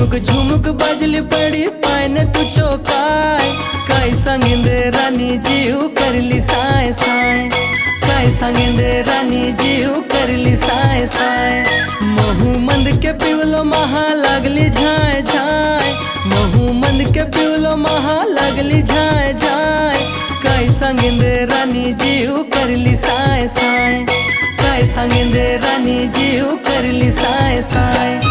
झुमुक झुमुक बजली पड़ी पायन तू चौकाय काय सांगिंदे रानी जीव करली साय साय काय सांगिंदे रानी जीव करली साय साय महू मंद के पिवलो महा लागली झाय झाय महू मंद के पिवलो महा लागली झाय झाय काय सांगिंदे रानी जीव करली साय साय काय सांगिंदे रानी जीव करली साय साय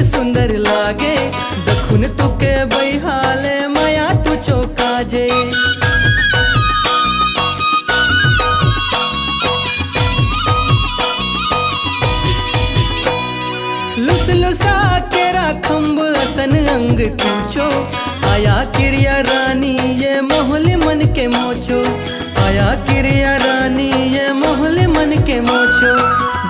सुंदर लागे दखुन तुके बैहाले माया तू चौकाजे लुस लुसा के राखंब असन अंग तूचो आया किरिया रानी ये मोहले मन के मोचो आया किरिया रानी ये मोहले मन के मोचो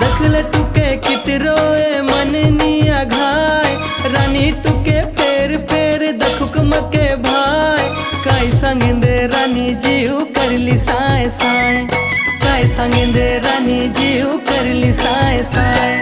दखल तुके कितरोए मन निया घाय रानी तुके फेर फेर दखुक मके भाई काय सांगिंदे रानी जीव करली साय साय काय सांगिंदे रानी जीव करली साय साय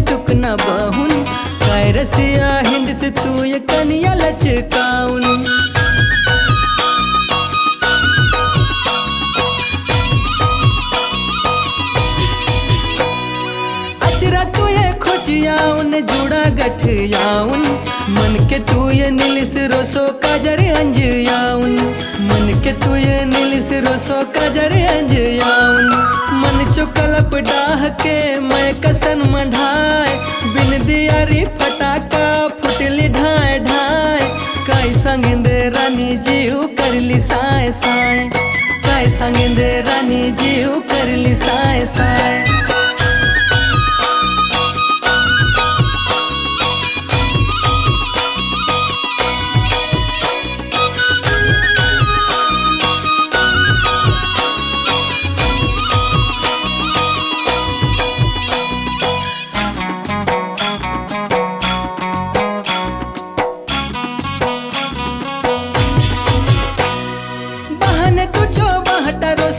टुकना बाहुन काय रसिया हिंद से तू ये कनिया लचकाउन अचरा तू ये खोचियाउन जुड़ा गठयाउन मन के तू ये नीलिस रोसो काजर अंजयाउन मन के तू ये नीलिस रोसो काजर अंजयाउन मन चो कलप डाह के मैं कसन मंढाए बिन दियारी फटाका फुटली ढाय ढाय काय सांगिंदे रानी जीव करली साय साय काय सांगिंदे रानी जीव करली साय साय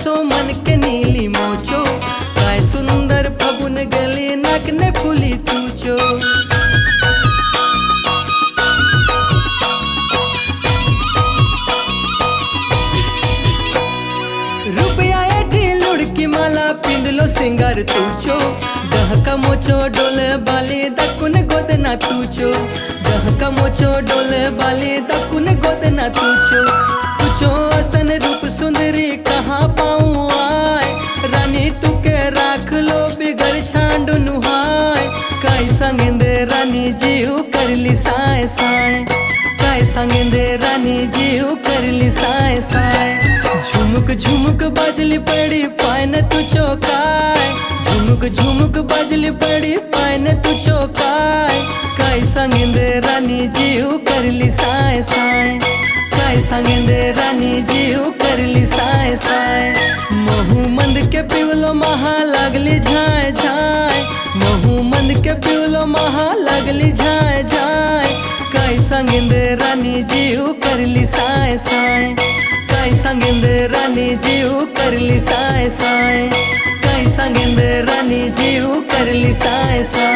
सो मन के नीली मोचो काय सुंदर फगुन गली नाक ने फूली तूचो रुपया एठी लुड़की माला पिंडलो सिंगार तूचो दहका मोचो डोले बाली दकुन गोदना तूचो दहका मोचो डोले बाली दकुन गोदना तूचो तूचो असन रूप सुंदरी कहाँ पाऊँ आय रानी तुके राख लो बिगर छांडू नुहाय काय सांगिंदे रानी जीव करली साय साय काय सांगिंदे रानी जीव करली साय साय झुमुक झुमुक बजली पड़ी पायन तू चौकाय झुमुक झुमुक बजली पड़ी पायन तू चौकाय काय सांगिंदे रानी जीव करली साय साय काय सांगिंदे रानी जीव करली साय साय महू मंद के पिवलो महा लागली झाय झाय महू मंद के पिवलो महा लागली झाय झाय काय सांगिंदे रानी जीव करली साय साय काय सांगिंदे रानी जीव करली साय साय काय सांगिंदे रानी जीव करली साय साय